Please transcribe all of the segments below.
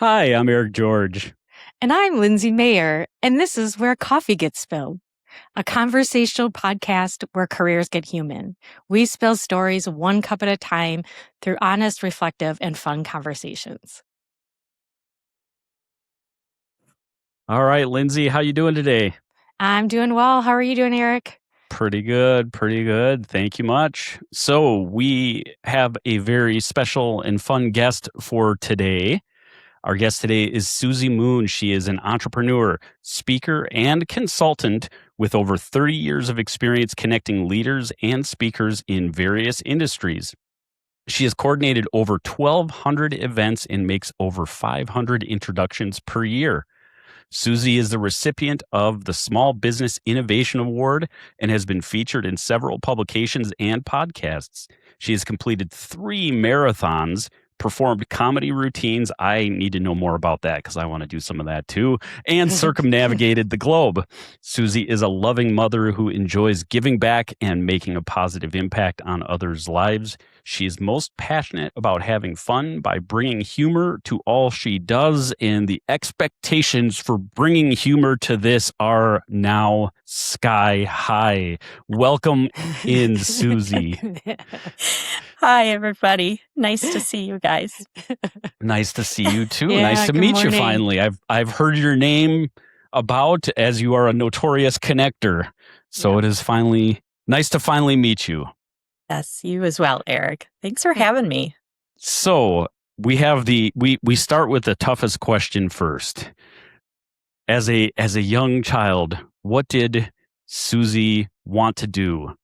Hi, I'm Eric George. And I'm Lindsay Mayer, and this is Where Coffee Gets Spilled, a conversational podcast where careers get human. We spill stories one cup at a time through honest, reflective, and fun conversations. All right, Lindsay, how you doing today? I'm doing well. How are you doing, Eric? Pretty good, pretty good. Thank you much. So we have a very special and fun guest for today. Our guest today is Susie Moon. She is an entrepreneur, speaker, and consultant with over 30 years of experience connecting leaders and speakers in various industries. She has coordinated over 1,200 events and makes over 500 introductions per year. Susie is the recipient of the Small Business Innovation Award and has been featured in several publications and podcasts. She has completed 3 marathons, performed comedy routines. I need to know more about that because I want to do some of that too, and circumnavigated the globe. Susie is a loving mother who enjoys giving back and making a positive impact on others' lives. She is most passionate about having fun by bringing humor to all she does, and the expectations for bringing humor to this are now sky high. Welcome in, Susie. Hi, everybody. Nice to see you guys. Nice to see you too. Yeah, nice to good meet you morning. finally. I've heard your name about as you are a notorious connector. So it is finally nice to finally meet you. Yes, you as well, Eric. Thanks for having me. So we have we start with the toughest question first. As a young child, what did Susie want to do?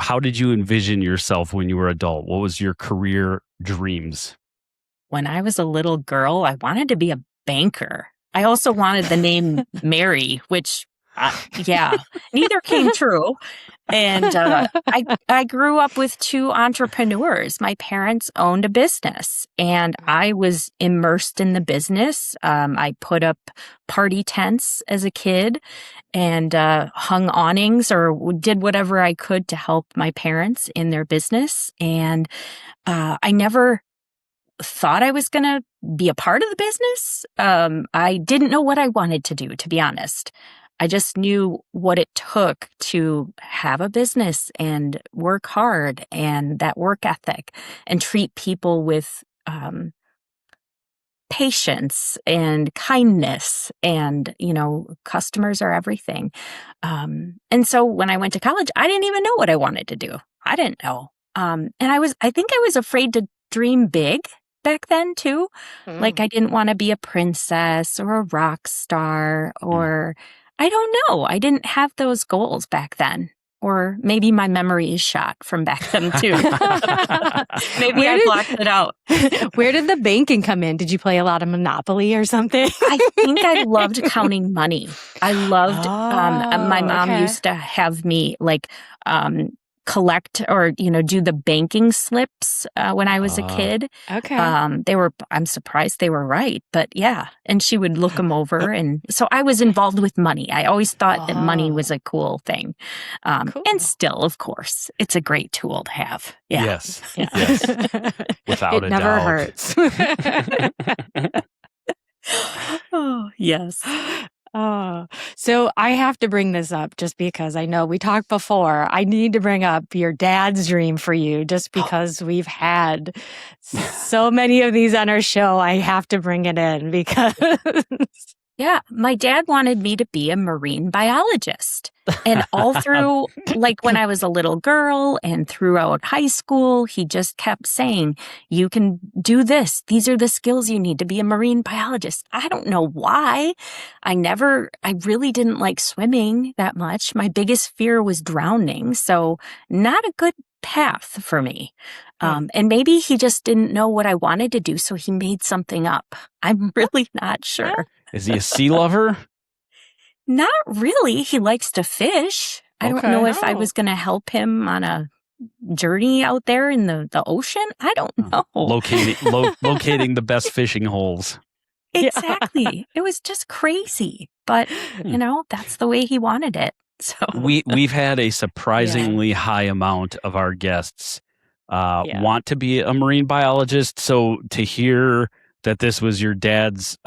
How did you envision yourself when you were adult? What was your career dreams? When I was a little girl, I wanted to be a banker. I also wanted the name Mary, which, neither came true. And I grew up with 2 entrepreneurs. My parents owned a business, and I was immersed in the business. I put up party tents as a kid and hung awnings or did whatever I could to help my parents in their business. And I never thought I was going to be a part of the business. I didn't know what I wanted to do, to be honest. I just knew what it took to have a business and work hard and that work ethic and treat people with patience and kindness. And, customers are everything. And so when I went to college, I didn't even know what I wanted to do. I didn't know. And I think I was afraid to dream big back then too. Like I didn't want to be a princess or a rock star or I don't know. I didn't have those goals back then. Or maybe my memory is shot from back then too. Maybe I blocked it out. Where did the banking come in? Did you play a lot of Monopoly or something? I think I loved counting money. I loved, my mom used to have me collect or, do the banking slips when I was a kid. Okay. I'm surprised they were right, but yeah. And she would look them over. And so I was involved with money. I always thought that money was a cool thing. Cool. And still, of course, it's a great tool to have. Yeah. Yes. Yeah. Yes. Without it a never doubt. hurts. Oh, yes. So I have to bring this up just because I know we talked before. I need to bring up your dad's dream for you just because we've had so many of these on our show. I have to bring it in because Yeah, my dad wanted me to be a marine biologist. And all through, when I was a little girl and throughout high school, he just kept saying, you can do this. These are the skills you need to be a marine biologist. I don't know why. I really didn't like swimming that much. My biggest fear was drowning. So not a good path for me. And maybe he just didn't know what I wanted to do, so he made something up. I'm really not sure. Is he a sea lover? Not really. He likes to fish. I don't know if I was going to help him on a journey out there in the ocean. I don't know. Locating the best fishing holes. Exactly. It was just crazy. But, that's the way he wanted it. So we've had a surprisingly high amount of our guests want to be a marine biologist. So to hear that this was your dad's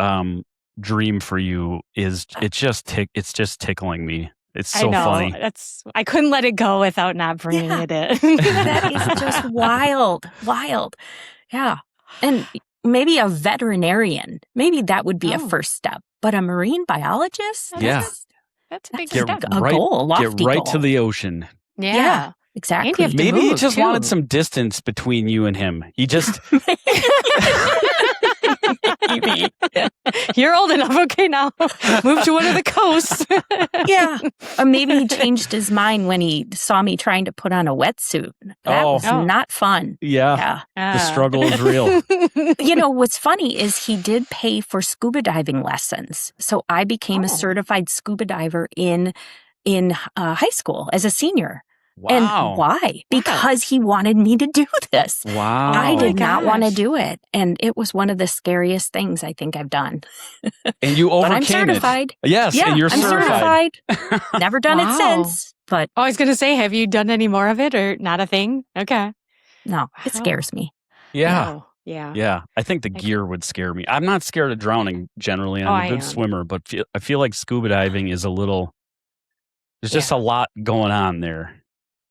dream for you is it's just tickling me. It's so I know. funny. I couldn't let it go without not bringing Yeah. it in. That is just wild. Yeah. And maybe a veterinarian, maybe that would be a Oh. first step. But a marine biologist? Yeah. That's a big That's step. a goal, a lofty Get right to goal. the ocean. Yeah. Exactly. And you have to Maybe he move, just too. wanted some distance between you and him. He just Maybe. You're old enough. Okay, now move to one of the coasts. Yeah. Or maybe he changed his mind when he saw me trying to put on a wetsuit. That was not fun. Yeah. Yeah. The struggle is real. You know, what's funny is he did pay for scuba diving lessons. So I became a certified scuba diver in high school as a senior. Wow. And why? Because he wanted me to do this. Wow. I did not want to gosh. do it. And it was one of the scariest things I think I've done. And you But I'm overcame certified. it. Yes, Yeah, and you're I'm certified. Never done it Wow. since. But I was going to say, have you done any more of it or not a thing? Okay. no, it Wow. scares me. Yeah. Oh, yeah. Yeah. I think the gear would scare me. I'm not scared of drowning generally. I'm I a good am. swimmer, but I feel like scuba diving is there's just a lot going on there.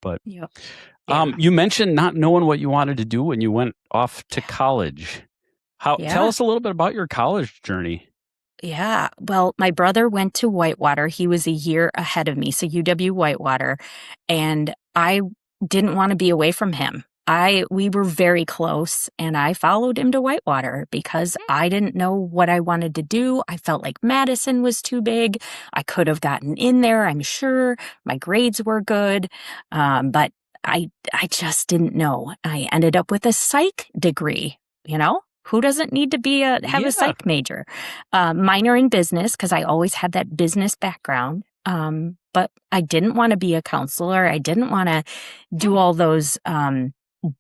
But Yep. you mentioned not knowing what you wanted to do when you went off to college. Tell us a little bit about your college journey. Yeah. Well, my brother went to Whitewater. He was a year ahead of me, so UW Whitewater. And I didn't want to be away from him. We were very close, and I followed him to Whitewater because I didn't know what I wanted to do. I felt like Madison was too big. I could have gotten in there, I'm sure. My grades were good, but I just didn't know. I ended up with a psych degree, you know? Who doesn't need to have a psych major? Minor in business, because I always had that business background. But I didn't want to be a counselor. I didn't want to do all those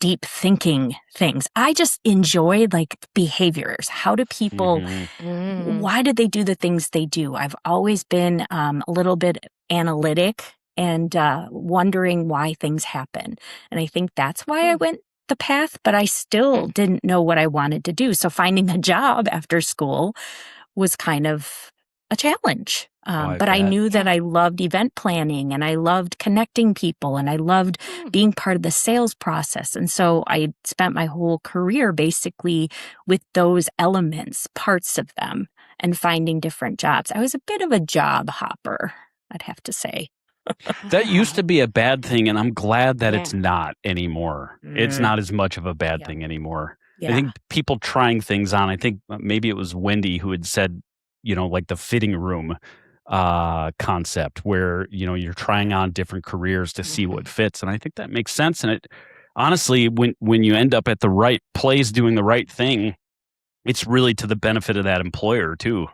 deep thinking things. I just enjoyed like behaviors. How do people, why did they do the things they do? I've always been a little bit analytic and wondering why things happen. And I think that's why I went the path, but I still didn't know what I wanted to do. So finding a job after school was kind of a challenge. But I knew that I loved event planning and I loved connecting people and I loved being part of the sales process. And so I spent my whole career basically with those elements, parts of them, and finding different jobs. I was a bit of a job hopper, I'd have to say. That used to be a bad thing, and I'm glad that it's not anymore. It's not as much of a bad thing anymore. Yeah. I think people trying things on, I think maybe it was Wendy who had said, like the fitting room concept where, you're trying on different careers to see what fits. And I think that makes sense. And it honestly, when you end up at the right place doing the right thing, it's really to the benefit of that employer too.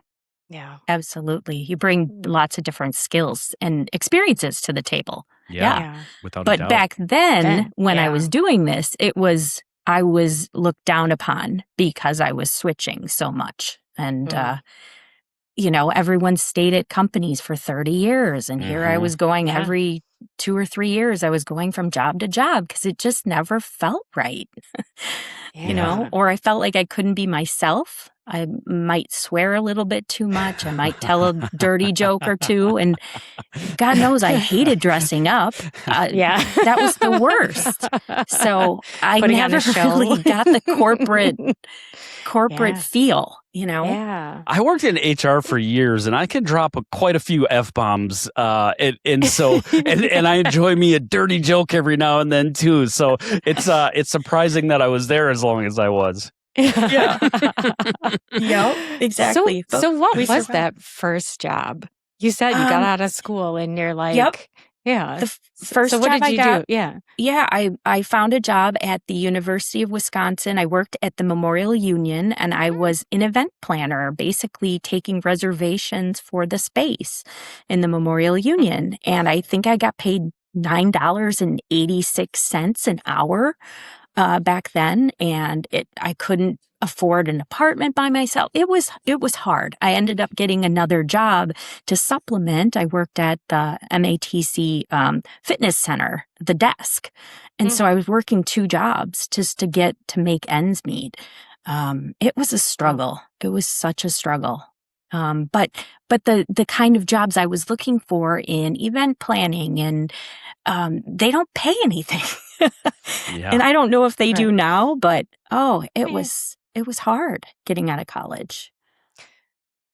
Yeah. Absolutely. You bring lots of different skills and experiences to the table. Yeah. Without a But doubt. back then, when I was doing this, I was looked down upon because I was switching so much. And, everyone stayed at companies for 30 years. And here I was going every 2 or 3 years, I was going from job to job because it just never felt right, or I felt like I couldn't be myself. I might swear a little bit too much. I might tell a dirty joke or two. And God knows I hated dressing up. That was the worst. So I never really got the corporate feel, Yeah. I worked in HR for years, and I can drop quite a few F-bombs, and so and I enjoy me a dirty joke every now and then too. So it's surprising that I was there as long as I was. Yeah. Yep, exactly. So what was that first job? You said you got out of school and you're like, The first so what job did I you got, do? Yeah, I found a job at the University of Wisconsin. I worked at the Memorial Union, and I was an event planner, basically taking reservations for the space in the Memorial Union. And I think I got paid $9.86 an hour back then, and I couldn't afford an apartment by myself. It was hard. I ended up getting another job to supplement. I worked at the MATC fitness center, the desk. And so I was working 2 jobs just to make ends meet. It was a struggle. It was such a struggle. But the kind of jobs I was looking for in event planning and they don't pay anything. Yeah. And I don't know if they do Right. now, but it Yeah. was hard getting out of college.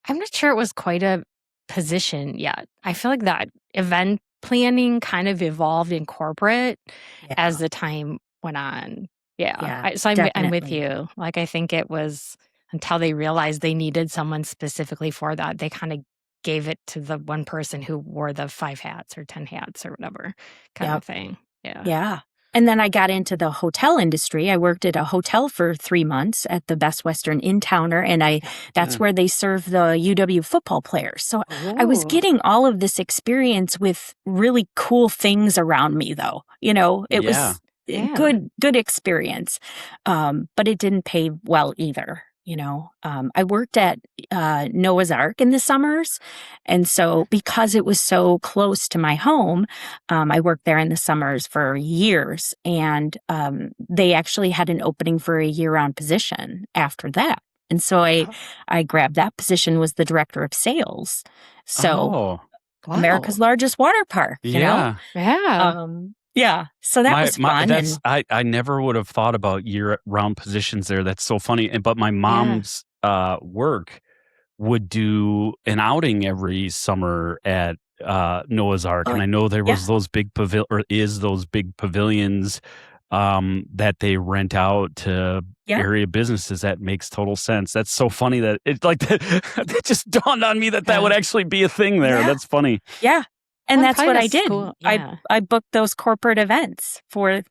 I'm not sure it was quite a position yet. I feel like that event planning kind of evolved in corporate as the time went on. Yeah. Yeah, So I'm with definitely. you. Like, I think it was until they realized they needed someone specifically for that, they kind of gave it to the one person who wore the 5 hats or 10 hats or whatever kind Yep. of thing. Yeah. Yeah. And then I got into the hotel industry. I worked at a hotel for 3 months at the Best Western in Towner, and that's where they serve the UW football players. So I was Ooh. getting all of this experience with really cool things around me, though. It Yeah. was Yeah. good experience, but it didn't pay well either. I worked at Noah's Ark in the summers, and so because it was so close to my home, I worked there in the summers for years, and they actually had an opening for a year-round position after that. And so I grabbed that position, was the director of sales. So Oh, America's largest water park, yeah. Yeah. Yeah. So that was fun. That's I never would have thought about year-round positions there. That's so funny. But my mom's work would do an outing every summer at Noah's Ark, and I know there was those big those big pavilions that they rent out to area businesses. That makes total sense. That's so funny that it like that. It just dawned on me that would actually be a thing there. That's funny. Yeah. And Well, that's what probably I did. school- yeah. I booked those corporate events to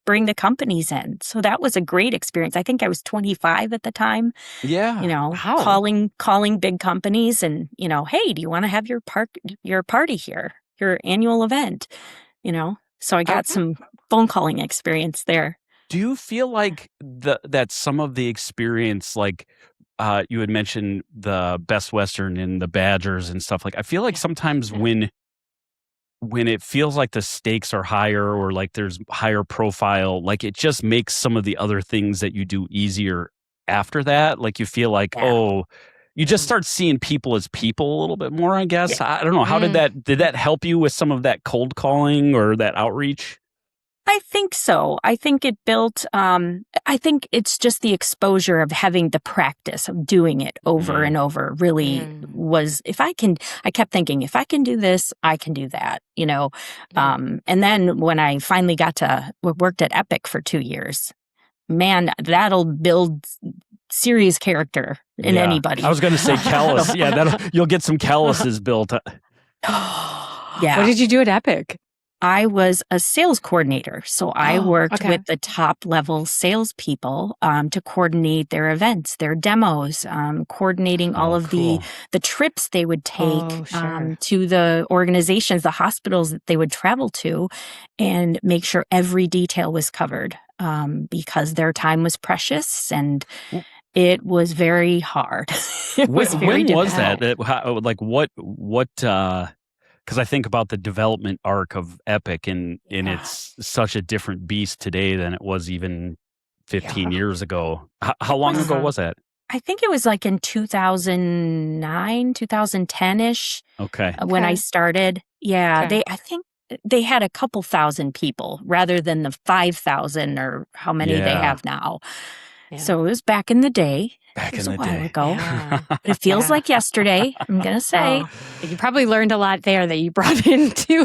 bring the companies in. So that was a great experience. I think I was 25 at the time, Yeah. Wow. calling big companies and, hey, do you want to have your party here, your annual event? So I got some phone calling experience there. Do you feel like that some of the experience, like you had mentioned the Best Western and the Badgers and stuff, like I feel like sometimes when it feels like the stakes are higher or like there's higher profile, like it just makes some of the other things that you do easier after that. Like you feel like, you just start seeing people as people a little bit more, I guess. I don't know. How did that help you with some of that cold calling or that outreach? I think so. I think it built, I think it's just the exposure of having the practice of doing it over and over really was, I kept thinking, if I can do this, I can do that, And then when I finally worked at Epic for 2 years, man, that'll build serious character in anybody. I was going to say callous. You'll get some calluses built. Yeah. What did you do at Epic? I was a sales coordinator. So I worked with the top level salespeople to coordinate their events, their demos, coordinating all of the trips they would take to the organizations, the hospitals that they would travel to, and make sure every detail was covered because their time was precious and it was very hard. It was very when was difficult. that? Like what? Because I think about the development arc of Epic, and it's such a different beast today than it was even 15 years ago. How long ago was that? I think it was like in 2009, 2010-ish. When I started. Yeah, I think they had a couple thousand people rather than the 5,000 or how many they have now. Yeah. So it was back in the day. It was a while ago. Yeah. It feels like yesterday, I'm going to say. You probably learned a lot there that you brought into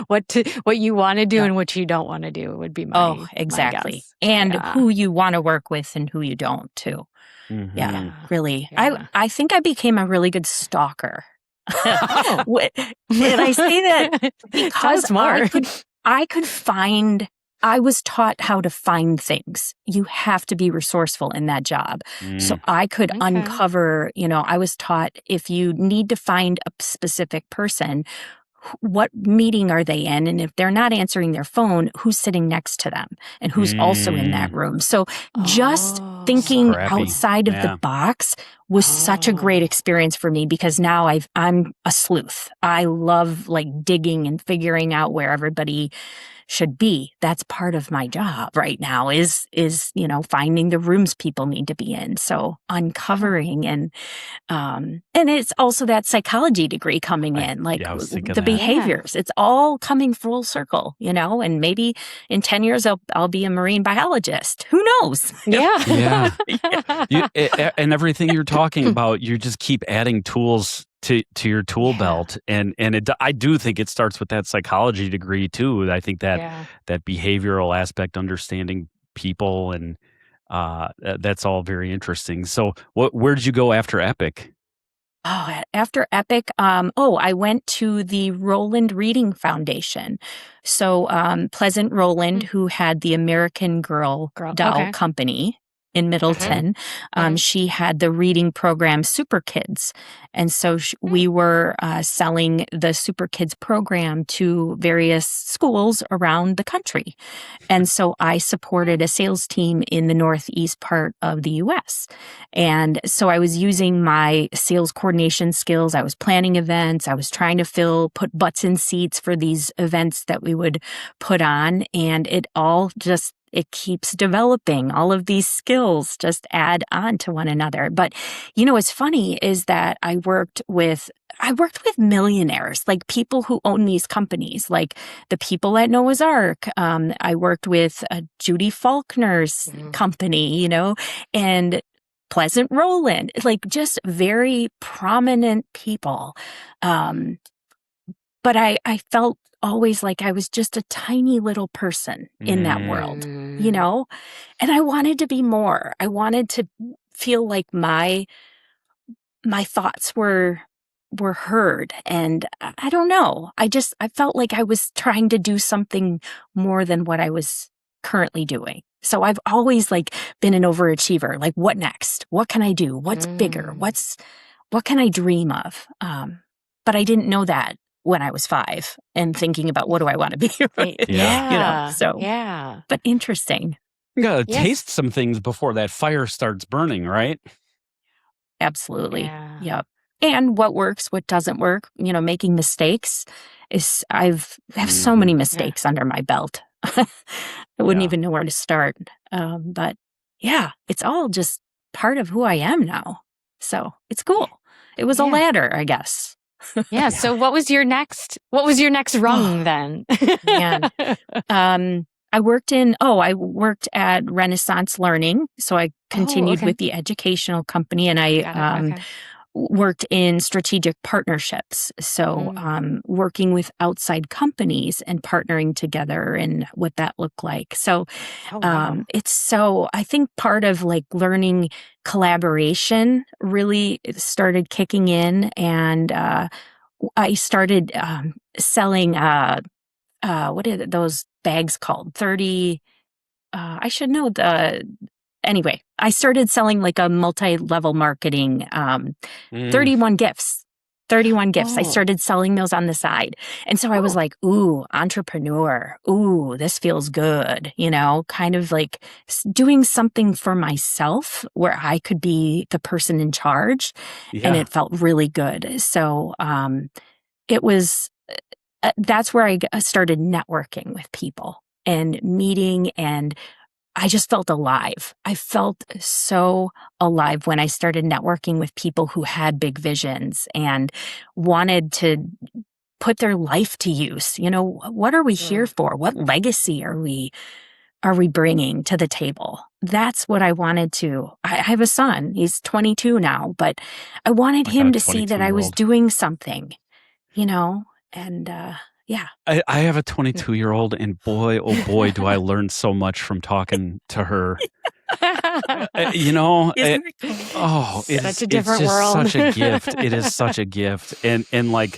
what you want to do and what you don't want to do would be my exactly. My guess. And who you want to work with and who you don't too. Mm-hmm. Yeah, really. Yeah. I think I became a really good stalker. And I say that because I could find, I was taught how to find things. You have to be resourceful in that job. So I could uncover, I was taught if you need to find a specific person, what meeting are they in? And if they're not answering their phone, who's sitting next to them and who's also in that room? So just thinking outside of the box was such a great experience for me because now I'm a sleuth. I love like digging and figuring out where everybody should be. That's part of my job right now is, finding the rooms people need to be in. So uncovering and it's also that psychology degree coming in, like I was thinking the that. behaviors. It's all coming full circle, and maybe in 10 years I'll be a marine biologist. Who knows? Yeah. And everything you're talking about, you just keep adding tools to your tool belt, and I do think it starts with that psychology degree too. I think that behavioral aspect, understanding people, and that's all very interesting. So, where did you go after Epic? Oh, after Epic, I went to the Roland Reading Foundation. So Pleasant Roland, who had the American Girl doll company in Middleton, she had the reading program Super Kids. And so we were selling the Super Kids program to various schools around the country. And so I supported a sales team in the northeast part of the U.S. And so I was using my sales coordination skills. I was planning events. I was trying to put butts in seats for these events that we would put on. And it keeps developing. All of these skills just add on to one another. But, what's funny is that I worked with millionaires, like people who own these companies, like the people at Noah's Ark. I worked with Judy Faulkner's company, and Pleasant Roland, like just very prominent people. But I felt always like I was just a tiny little person in that world, and I wanted to be more. I wanted to feel like my thoughts were heard. And I don't know. I felt like I was trying to do something more than what I was currently doing. So I've always been an overachiever. Like, what next? What can I do? What's bigger? What can I dream of? But I didn't know that when I was 5 and thinking about what do I want to be? But interesting. You gotta taste some things before that fire starts burning, right? Absolutely. Yep. And what works, what doesn't work, making mistakes I have so many mistakes under my belt. I wouldn't even know where to start. But it's all just part of who I am now. So it's cool. It was a ladder, I guess. So what was your next rung then? Man. I worked at Renaissance Learning. So I continued with the educational company, and I worked in strategic partnerships. So working with outside companies and partnering together and what that looked like. So I think part of learning collaboration really started kicking in, and I started selling what are those bags called? 30 I should know anyway, I started selling a multi-level marketing 31 gifts. 31 gifts. I started selling those on the side. And so I was like, ooh, entrepreneur. Ooh, this feels good. Kind of doing something for myself where I could be the person in charge. Yeah. And it felt really good. So it was, that's where I started networking with people and meeting, and I just felt alive. I felt so alive when I started networking with people who had big visions and wanted to put their life to use. What are we here for? What legacy are we bringing to the table? That's what I wanted to. I have a son. He's 22 now, but I wanted him to see that I was doing something, and I have a 22-year-old, and boy, oh boy, do I learn so much from talking to her. It's such a different world. Such a gift. It is such a gift, and I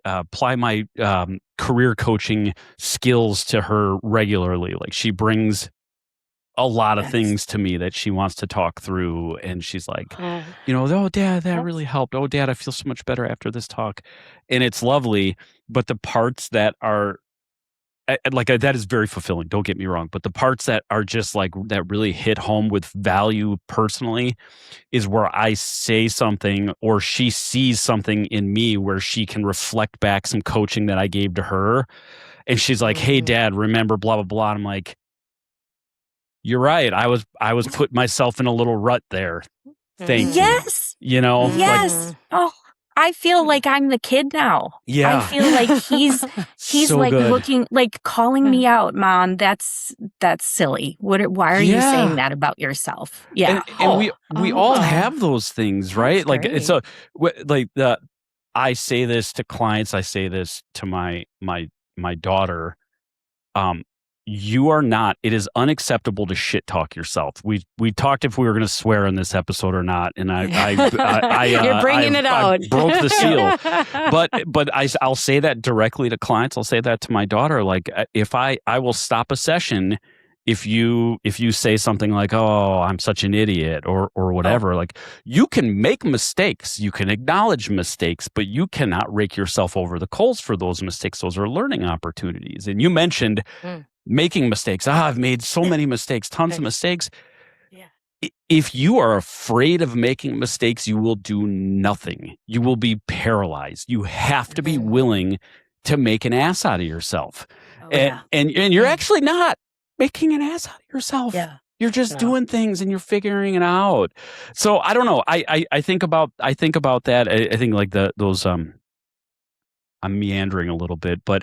apply my career coaching skills to her regularly. She brings a lot of things to me that she wants to talk through, and she's like, oh, Dad, that really helped. Oh, Dad, I feel so much better after this talk. And it's lovely, but the parts that are that is very fulfilling. Don't get me wrong, but the parts that are just like that really hit home with value personally is where I say something or she sees something in me where she can reflect back some coaching that I gave to her, and she's like, "Hey, Dad, remember blah blah blah." And I'm like, "You're right. I was putting myself in a little rut there. Thank you." Yes. You know, like, Yes. Oh, I feel like I'm the kid now. yeah, I feel like he's so like good. looking, like calling me out, Mom. That's silly. Why are you saying that about yourself? Yeah. And we all have those things, right? That's Like great. it's like I say this to clients, I say this to my daughter. Um, you are not. It is unacceptable to shit talk yourself. We talked if we were going to swear in this episode or not, and You're bringing it out. I broke the seal. But I'll say that directly to clients. I'll say that to my daughter. Like if I will stop a session if you say something like, "Oh, I'm such an idiot," or whatever. Like you can make mistakes, you can acknowledge mistakes, but you cannot rake yourself over the coals for those mistakes. Those are learning opportunities. And you mentioned making mistakes. I've made so many mistakes, tons of mistakes. Yeah. If you are afraid of making mistakes, you will do nothing. You will be paralyzed. You have to be willing to make an ass out of yourself. And you're actually not making an ass out of yourself. Yeah. You're just doing things and you're figuring it out. So I don't know. I think about that. I think like those I'm meandering a little bit, but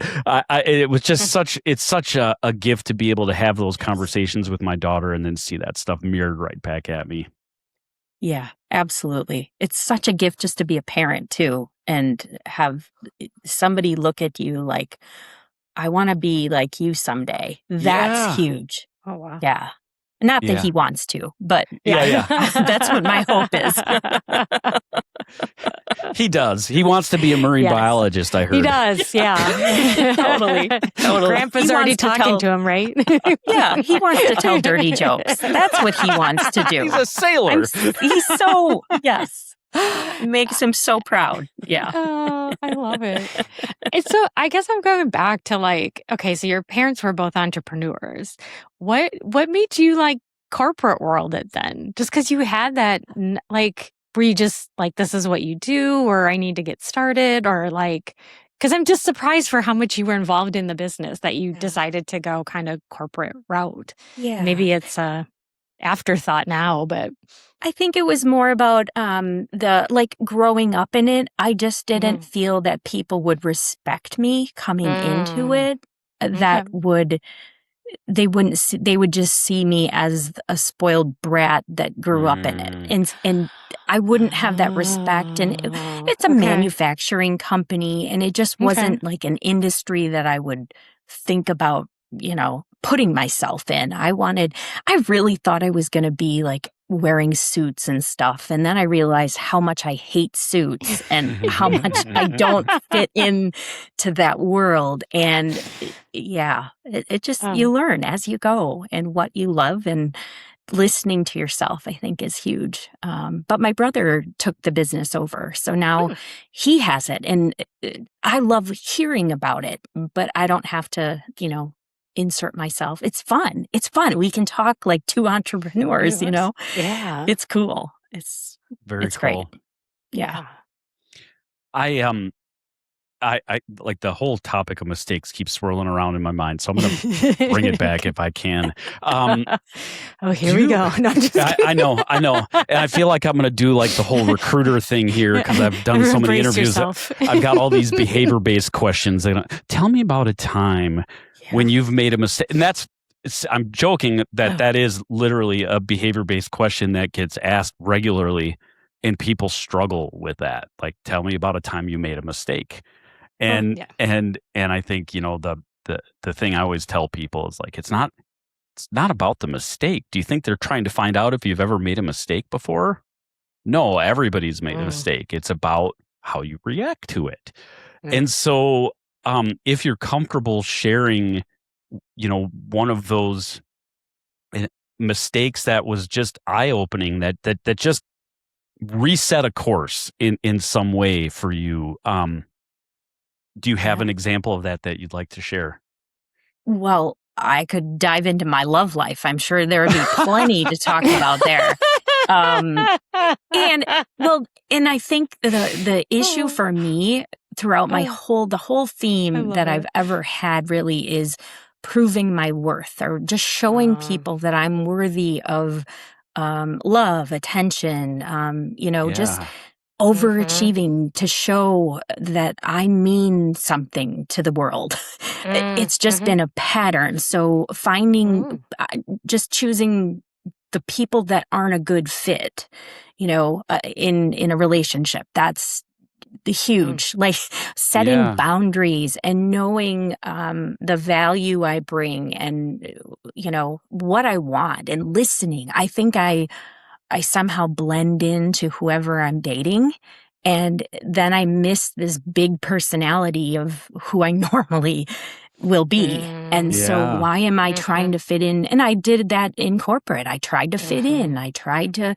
it was just such a gift to be able to have those conversations with my daughter and then see that stuff mirrored right back at me. Yeah, absolutely. It's such a gift just to be a parent too, and have somebody look at you like, I want to be like you someday. That's huge. Oh, wow. Yeah. Not that he wants to, but Yeah. that's what my hope is. He does. He wants to be a marine biologist, I heard. He does, yeah. Totally. Grandpa's already talking to him, right? Yeah, he wants to tell dirty jokes. That's what he wants to do. He's a sailor. He's so, yes. Makes him so proud. Yeah. I love it. And so I guess I'm going back to like, okay, so your parents were both entrepreneurs. What made you like corporate world it then? Just because you had that, like, were you just like, this is what you do, or I need to get started, or like, because I'm just surprised for how much you were involved in the business that you decided to go kind of corporate route. Yeah. Maybe it's a afterthought now, but I think it was more about the like growing up in it. I just didn't feel that people would respect me coming into it. That they would just see me as a spoiled brat that grew up in it, and I wouldn't have that respect. And it's a manufacturing company, and it just wasn't like an industry that I would think about, putting myself in. I really thought I was going to be like wearing suits and stuff. And then I realized how much I hate suits and how much I don't fit in to that world. And it just, you learn as you go and what you love, and listening to yourself, I think, is huge. But my brother took the business over. So now he has it. And I love hearing about it, but I don't have to, insert myself. It's fun. We can talk like two entrepreneurs, Yeah. It's cool. It's very it's cool. Great. Yeah. I like the whole topic of mistakes keeps swirling around in my mind, so I'm going to bring it back if I can. Here we go. No, I know, and I feel like I'm going to do like the whole recruiter thing here because I've done so many interviews. I've got all these behavior-based questions. Tell me about a time when you've made a mistake, and I'm joking that is literally a behavior-based question that gets asked regularly, and people struggle with that. Like, tell me about a time you made a mistake. And I think, the thing I always tell people is like, it's not about the mistake. Do you think they're trying to find out if you've ever made a mistake before? No, everybody's made a mistake. It's about how you react to it. And so, if you're comfortable sharing, one of those mistakes that was just eye-opening, that just reset a course in some way for you, do you have an example of that you'd like to share? Well, I could dive into my love life. I'm sure there would be plenty to talk about there. Um, and I think the issue for me throughout the whole I theme love that I've it. ever had really is proving my worth, or just showing people that I'm worthy of love, attention, just Yeah. overachieving to show that I mean something to the world. It's just been a pattern. So just choosing the people that aren't a good fit, in a relationship, that's the huge, like setting Yeah. boundaries and knowing the value I bring, and what I want, and listening. I think I somehow blend into whoever I'm dating, and then I miss this big personality of who I normally will be. And so Yeah. why am I trying to fit in? And I did that in corporate. I tried to fit in. I tried to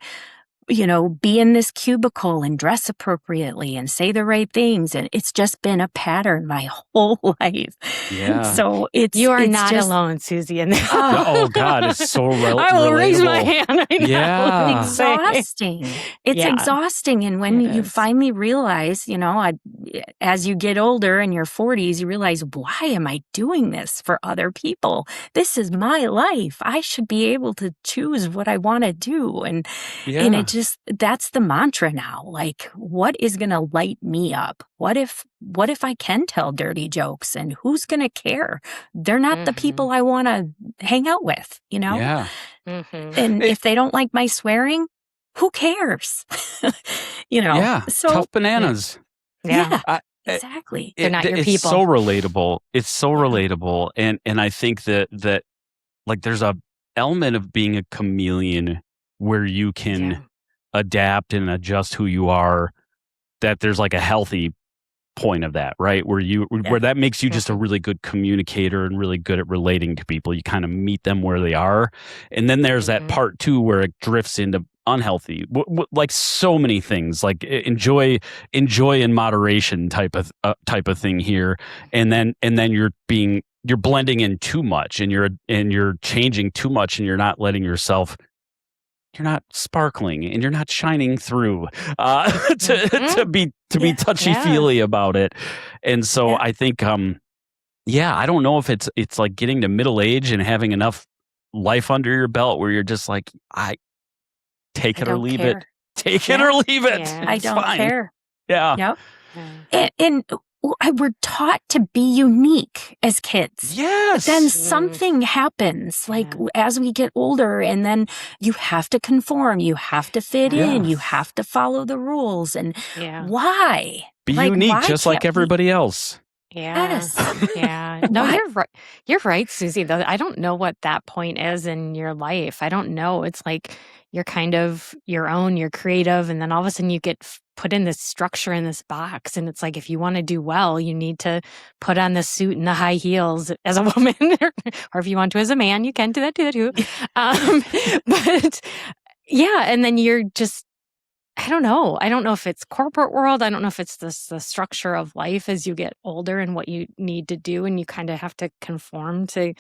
be in this cubicle and dress appropriately and say the right things. And it's just been a pattern my whole life. Yeah. So You are it's not just, alone, Susie. And Oh God, it's so I will raise my relatable. hand right now. Yeah. exhausting. It's Yeah, exhausting. And when it you is. finally realize, as you get older in your 40s, you realize, why am I doing this for other people? This is my life. I should be able to choose what I want to do. And Yeah. that's the mantra now. Like, what is going to light me up? What if I can tell dirty jokes, and who's going to care? They're not the people I want to hang out with, Yeah. And It- if they don't like my swearing, who cares? yeah. So Tough bananas. yeah, I, exactly. They're not your it's people. so relatable. It's so Yeah. relatable, and I think that like there's a element of being a chameleon where you can adapt and adjust who you are. That there's like a healthy point of that, right? Where that makes you just a really good communicator and really good at relating to people. You kind of meet them where they are, and then there's that part too where it drifts into unhealthy, like so many things, like enjoy in moderation type of thing here, and then you're blending in too much, and you're changing too much, and you're not letting yourself. You're not sparkling, and you're not shining through to be touchy feely about it, and so I think I don't know if it's like getting to middle age and having enough life under your belt where you're just like, I take it or leave it. Take it or leave it. Yeah. I It's don't fine. care. Yeah. Yep. And we're taught to be unique as kids. Yes. Then something happens, like as we get older, and then you have to conform, you have to fit in, you have to follow the rules. And why? Be Like, unique, why just like can't we- everybody else. Yes. Yeah. No, Why- you're right. You're right, Susie, though. I don't know what that point is in your life. I don't know. It's like you're kind of your own, you're creative, and then all of a sudden you get put in this structure in this box. And it's like, if you want to do well, you need to put on the suit and the high heels as a woman, or if you want to as a man, you can do that too. But yeah, and then you're just, I don't know. I don't know if it's corporate world. I don't know if it's the structure of life as you get older and what you need to do, and you kind of have to conform to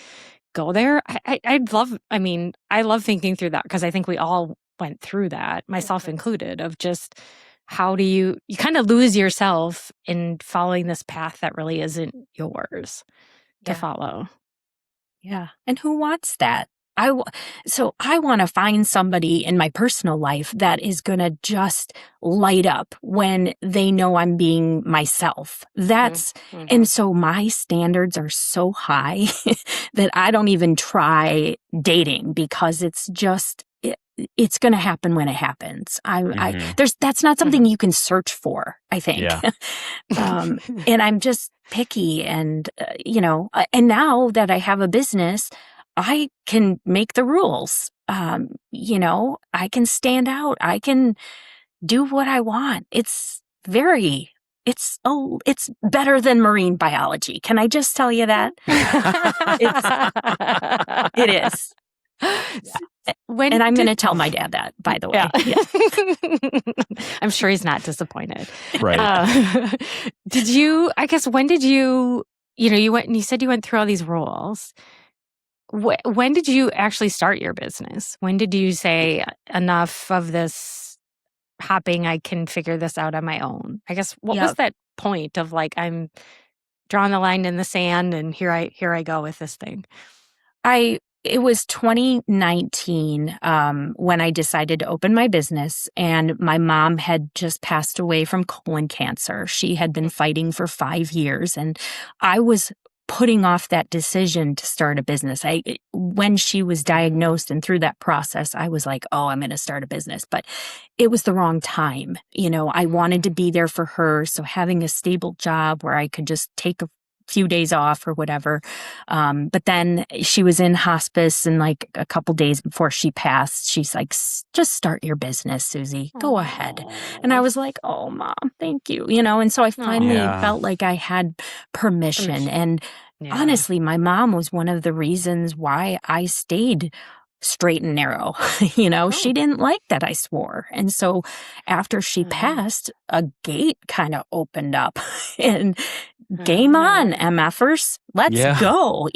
go there. I love thinking through that, because I think we all went through that, myself included, of just how do you kind of lose yourself in following this path that really isn't yours to follow. Yeah. And who wants that? So I want to find somebody in my personal life that is going to just light up when they know I'm being myself. And so my standards are so high that I don't even try dating, because it's just, it's going to happen when it happens. That's not something you can search for, I think. Yeah. And I'm just picky, and, and now that I have a business, I can make the rules. I can stand out. I can do what I want. It's better than marine biology. Can I just tell you that? It is. And I'm going to tell my dad that, by the way. Yeah. I'm sure he's not disappointed. Right. when did you you said you went through all these roles. When did you actually start your business? When did you say enough of this hopping? I can figure this out on my own. I guess what was that point of like, I'm drawing the line in the sand and here I go with this thing? It was 2019 when I decided to open my business, and my mom had just passed away from colon cancer. She had been fighting for 5 years, and I was putting off that decision to start a business. When she was diagnosed and through that process, I was like, oh, I'm going to start a business. But it was the wrong time. I wanted to be there for her. So having a stable job where I could just take a few days off or whatever. But then she was in hospice, and like a couple days before she passed, she's like, just start your business, Susie. Go ahead. And I was like, oh, Mom, thank you. And so I finally felt like I had permission. And honestly, my mom was one of the reasons why I stayed straight and narrow. She didn't like that I swore. And so after she passed, a gate kind of opened up and game on, MFers, let's go,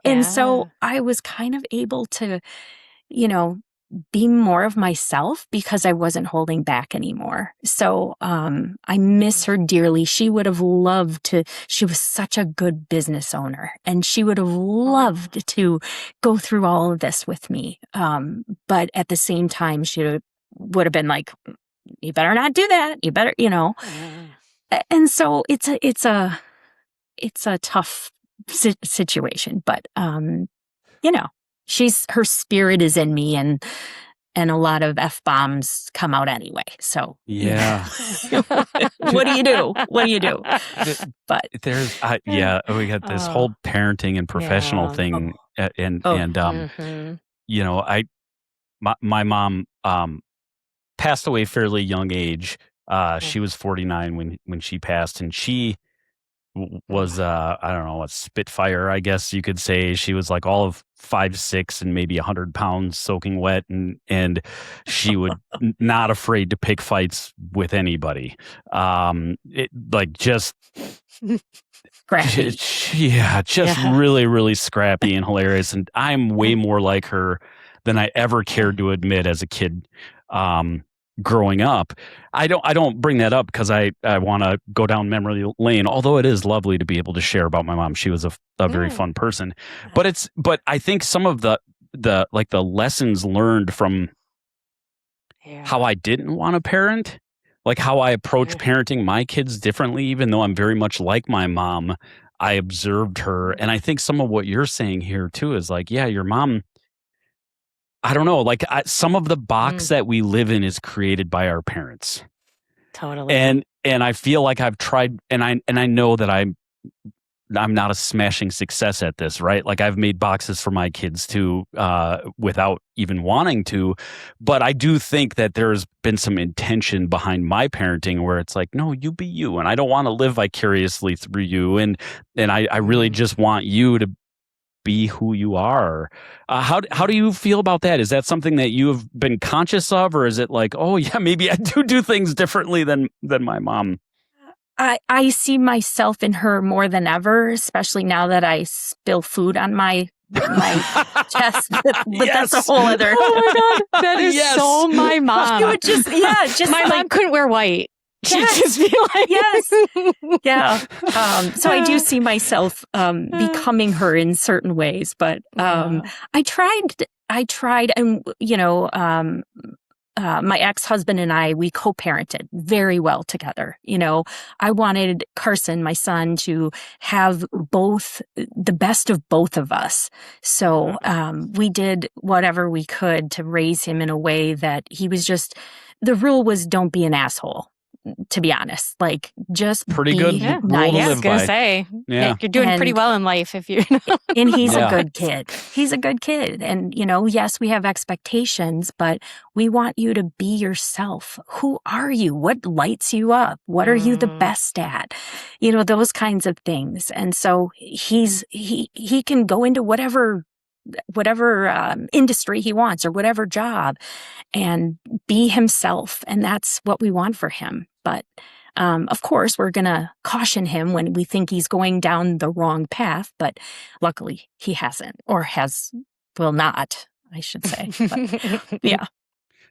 And so I was kind of able to, be more of myself because I wasn't holding back anymore. So I miss her dearly. She would have loved to, she was such a good business owner, and she would have loved to go through all of this with me. But at the same time, she would have been like, you better not do that. You better, And so it's a tough situation, but her spirit is in me, and a lot of F-bombs come out anyway. So what do you do? But there's we got this whole parenting and professional thing, my mom passed away fairly young age. She was 49 when she passed, and she was I don't know, a spitfire, I guess you could say. She was like all of 5'6" and maybe 100 pounds soaking wet, and she would not afraid to pick fights with anybody. Just really, really scrappy and hilarious. And I'm way more like her than I ever cared to admit as a kid. Growing up, I don't bring that up because I want to go down memory lane, although it is lovely to be able to share about my mom. She was a very fun person, but I think some of the lessons learned from how I didn't want to parent, like how I approach parenting my kids differently, even though I'm very much like my mom, I observed her. And I think some of what you're saying here too is like, yeah, your mom, I don't know, like some of the box that we live in is created by our parents. Totally. And I feel like I've tried, and I know that I'm not a smashing success at this, right? Like I've made boxes for my kids too, without even wanting to. But I do think that there's been some intention behind my parenting where it's like, no, you be you, and I don't want to live vicariously through you, and I really just want you to be who you are. How do you feel about that? Is that something that you have been conscious of, or is it like, oh yeah, maybe I do things differently than my mom? I see myself in her more than ever, especially now that I spill food on my chest. But that's a whole other. Oh my God, that is so my mom. You would just my mom couldn't wear white. She'd just be like, So I do see myself becoming her in certain ways, but I tried, and my ex-husband and I, we co-parented very well together. I wanted Carson, my son, to have the best of both of us. So we did whatever we could to raise him in a way that he was the rule was don't be an asshole. To be honest, like just pretty be good. Nice. I was gonna say, you're doing pretty well in life if you. And he's a good kid. He's a good kid, and yes, we have expectations, but we want you to be yourself. Who are you? What lights you up? What are you the best at? Those kinds of things. And so he can go into whatever industry he wants or whatever job and be himself. And that's what we want for him. But Of course, we're going to caution him when we think he's going down the wrong path, but luckily he hasn't, or will not, I should say. But, yeah.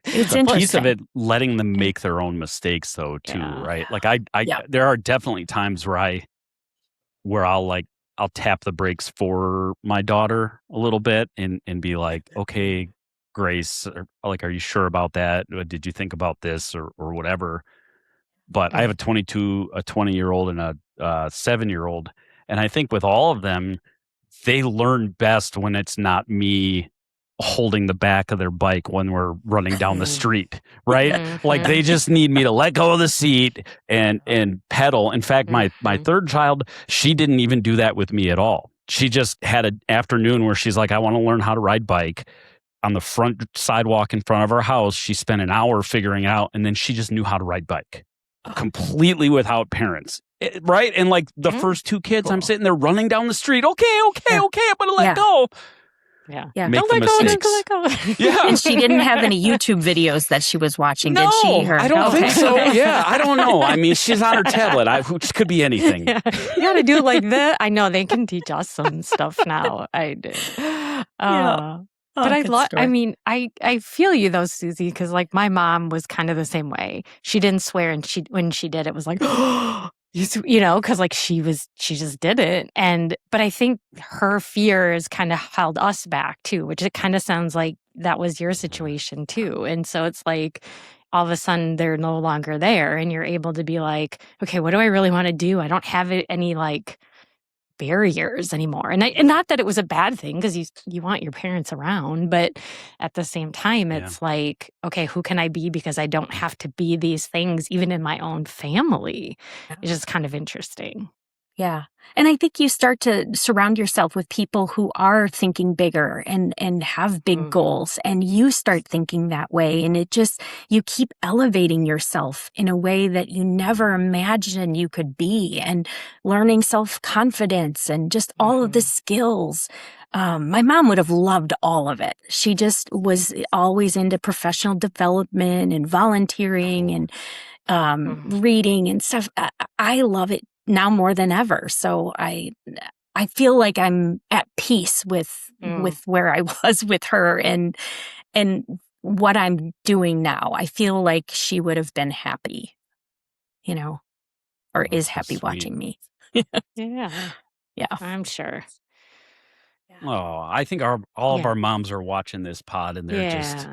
It's the piece of interesting. it, letting them make their own mistakes, though, too, Yeah. right? Like Yeah. there are definitely times where I'll tap the brakes for my daughter a little bit and be like, okay, Grace, like, are you sure about that? Or did you think about this or whatever? But I have a 20-year-old and a 7-year-old, and I think with all of them, they learn best when it's not me holding the back of their bike when we're running down the street, right? Like they just need me to let go of the seat and pedal. In fact, my third child, she didn't even do that with me at all. She just had an afternoon where she's like, I want to learn how to ride bike. On the front sidewalk in front of our house, she spent an hour figuring out, and then she just knew how to ride bike completely without parents. Right? And like the first two kids, I'm sitting there running down the street. Okay, I'm going to let go. Yeah. Make Don't the let mistakes. go. Don't let go. Yeah. And she didn't have any YouTube videos that she was watching, No, did she? I don't think so. Yeah, I don't know. I mean, she's on her tablet, which could be anything. Yeah. You got to do it like that. I know they can teach us some stuff now. I did. But I mean, I feel you though, Susie, because like my mom was kind of the same way. She didn't swear, and when she did, it was like, because like she just did it. But I think her fears kind of held us back too, which it kind of sounds like that was your situation too. And so it's like all of a sudden they're no longer there, and you're able to be like, okay, what do I really want to do? I don't have any like barriers anymore. And not that it was a bad thing, because you want your parents around, but at the same time, it's like, okay, who can I be? Because I don't have to be these things even in my own family. It's just kind of interesting. Yeah. And I think you start to surround yourself with people who are thinking bigger and have big goals, and you start thinking that way. And you keep elevating yourself in a way that you never imagined you could be, and learning self-confidence and just all of the skills. My mom would have loved all of it. She just was always into professional development and volunteering and reading and stuff. I love it now more than ever. So I feel like I'm at peace with where I was with her and what I'm doing now. I feel like she would have been happy, or is happy watching me. Yeah. Yeah. I'm sure. Oh, I think all of our moms are watching this pod, and they're just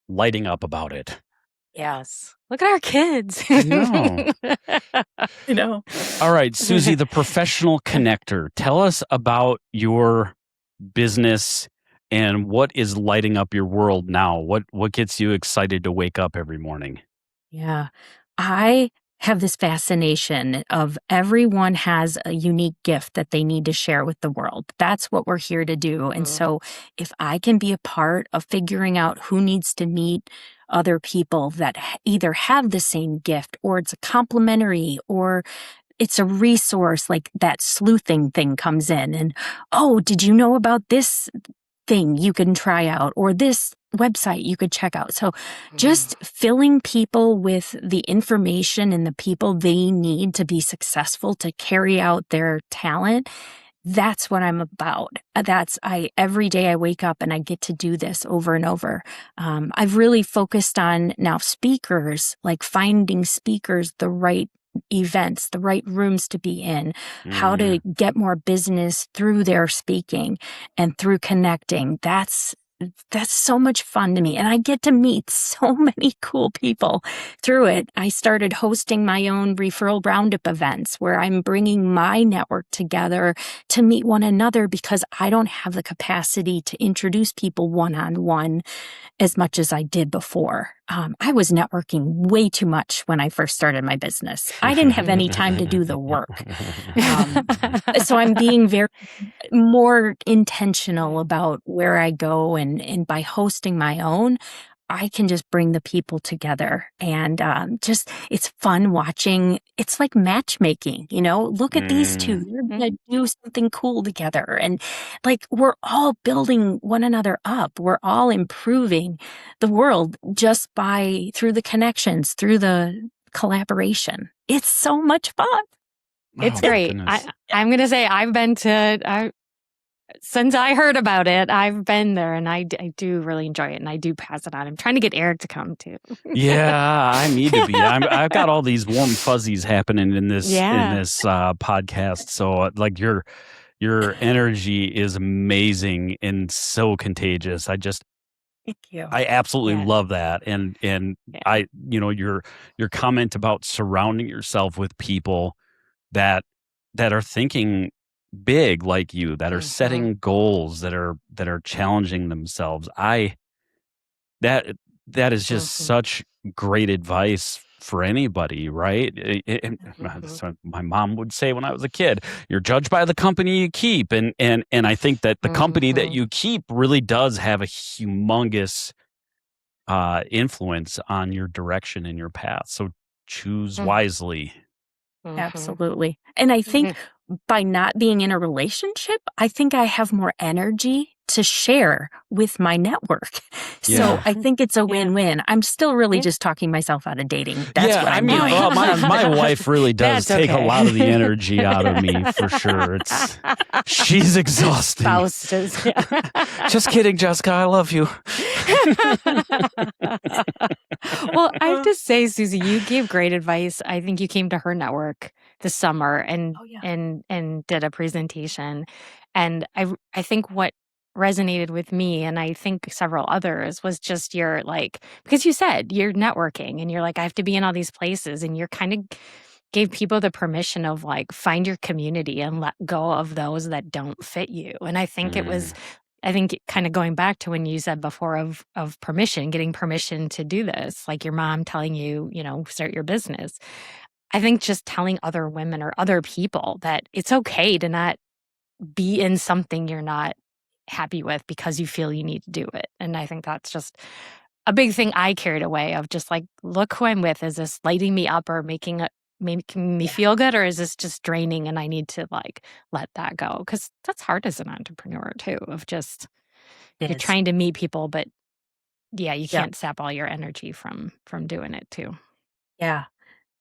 lighting up about it. Yes. Look at our kids. I know. All right, Susie, the professional connector. Tell us about your business and what is lighting up your world now. What gets you excited to wake up every morning? Yeah. I have this fascination of everyone has a unique gift that they need to share with the world. That's what we're here to do. And so if I can be a part of figuring out who needs to meet other people that either have the same gift, or it's a complementary, or it's a resource, like that sleuthing thing comes in and, oh, did you know about this thing you can try out, or this website you could check out? So just filling people with the information and the people they need to be successful, to carry out their talent. That's what I'm about. Every day I wake up and I get to do this over and over. I've really focused on now speakers, like finding speakers, the right events, the right rooms to be in, how to get more business through their speaking and through connecting. That's so much fun to me. And I get to meet so many cool people through it. I started hosting my own referral roundup events where I'm bringing my network together to meet one another, because I don't have the capacity to introduce people one-on-one as much as I did before. I was networking way too much when I first started my business. I didn't have any time to do the work. So I'm being very more intentional about where I go, and by hosting my own, I can just bring the people together, and it's fun watching. It's like matchmaking, look at these two. They're going to do something cool together. And like, we're all building one another up. We're all improving the world just through the connections, through the collaboration. It's so much fun. It's my great. goodness. I'm going to say I've been to, since I heard about it, I've been there and I do really enjoy it and I do pass it on. I'm trying to get Eric to come too. Yeah, I need to be. I've got all these warm fuzzies happening in this Yeah. podcast. So like your energy is amazing and so contagious. Thank you. I absolutely Yeah. love that. And Yeah. your comment about surrounding yourself with people that are thinking big like you, that are setting goals, that are challenging themselves. That is just such great advice for anybody, right? That's what my mom would say when I was a kid. You're judged by the company you keep, and I think that the company that you keep really does have a humongous influence on your direction and your path. So choose wisely. Absolutely. And I think by not being in a relationship, I think I have more energy to share with my network. So Yeah. I think it's a win-win. I'm still really just talking myself out of dating. That's what I'm doing. Well, my wife really does That's take a okay. lot of the energy out of me for sure. She's exhausting. Spouses. Just kidding, Jessica. I love you. Well, I have to say, Susie, you gave great advice. I think you came to her network this summer and and did a presentation. And I think what resonated with me and I think several others was just your because you said you're networking and you're like, I have to be in all these places and you're kind of gave people the permission of find your community and let go of those that don't fit you. And I think it was kind of going back to when you said before of permission, getting permission to do this, like your mom telling you, start your business. I think just telling other women or other people that it's okay to not be in something you're not happy with because you feel you need to do it. And I think that's just a big thing I carried away of just look who I'm with. Is this lighting me up or making me feel good, or is this just draining and I need to let that go? Because that's hard as an entrepreneur too, of just you're trying to meet people, but you can't sap all your energy from doing it too. Yeah.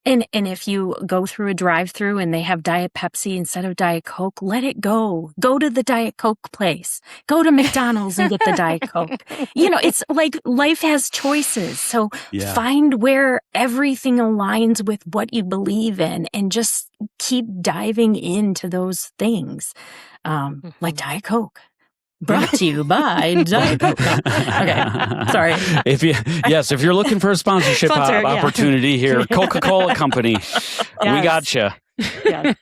And if you go through a drive-through and they have Diet Pepsi instead of Diet Coke, let it go. Go to the Diet Coke place. Go to McDonald's and get the Diet Coke. It's like life has choices. So find where everything aligns with what you believe in and just keep diving into those things. Like Diet Coke. Brought to you by Diet Coke. Okay, sorry. If you're looking for a sponsorship opportunity here, Coca-Cola Company, we got you. Yeah.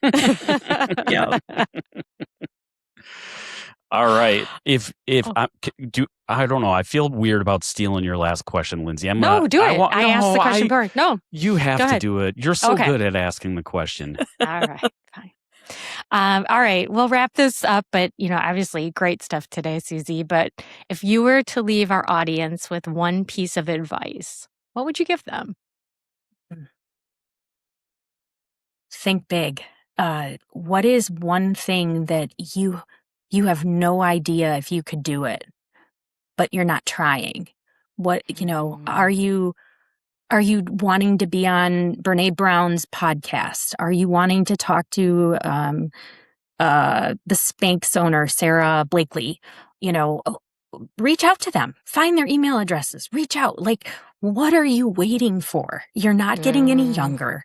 All right. I don't know. I feel weird about stealing your last question, Lindsay. No, do it. I asked the question first. No, you have to do it. You're so good at asking the question. All right, fine. All right, we'll wrap this up, but obviously great stuff today, Susie. But if you were to leave our audience with one piece of advice, what would you give them? Think big. What is one thing that you have no idea if you could do it, but you're not trying? What, are you wanting to be on Brene Brown's podcast? Are you wanting to talk to the Spanx owner, Sarah Blakely? Reach out to them. Find their email addresses. Reach out. What are you waiting for? You're not getting any younger.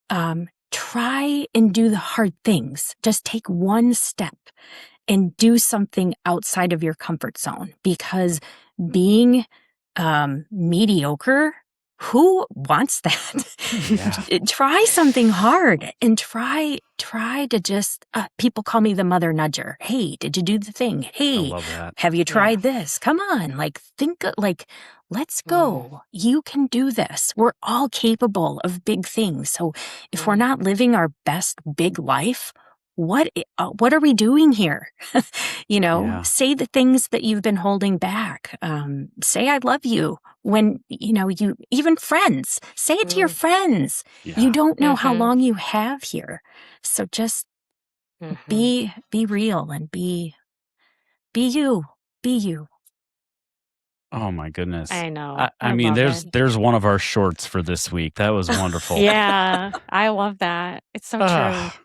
Try and do the hard things. Just take one step and do something outside of your comfort zone, because being mediocre, who wants that? Try something hard and try to just, people call me the mother nudger. Hey, did you do the thing? Hey, I love that. have you tried this? Come on, let's go. You can do this. We're all capable of big things. So if we're not living our best big life, what are we doing here? Say the things that you've been holding back. Say I love you when, you, even friends, say it to your friends. You don't know how long you have here. So just be real and be you. Be you. Oh my goodness. I know. I mean, love it. there's one of our shorts for this week. That was wonderful. Yeah, I love that. It's so true. Ah.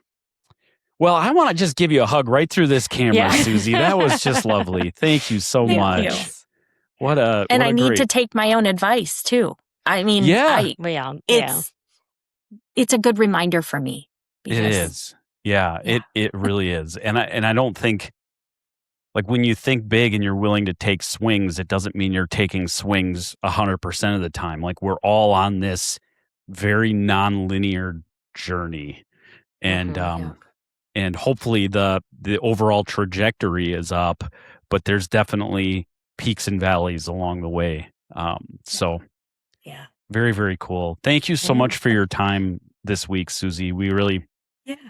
Well, I want to just give you a hug right through this camera, Yeah. Susie. That was just lovely. Thank you so Thank much. you. What a And what I a need great. to take my own advice too. I mean, Yeah. it's a good reminder for me. It is. Yeah, it really is. And I don't think, like, when you think big and you're willing to take swings, it doesn't mean you're taking swings 100% of the time. Like, we're all on this very non-linear journey. And and hopefully the overall trajectory is up, but there's definitely peaks and valleys along the way. So Yeah. very, very cool. Thank you so much for your time this week, Susie. We really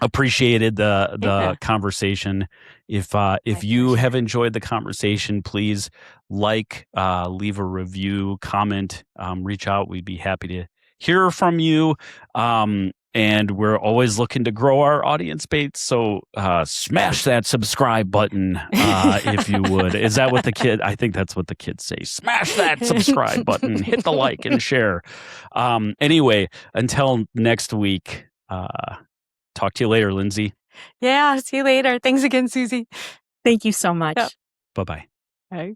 appreciated the conversation. If you have enjoyed the conversation, please leave a review, comment, reach out. We'd be happy to hear from you. And we're always looking to grow our audience base. So smash that subscribe button if you would. Is that what I think that's what the kids say. Smash that subscribe button. Hit the like and share. Anyway, until next week, talk to you later, Lindsay. Yeah, see you later. Thanks again, Susie. Thank you so much. Yep. Bye-bye. Bye.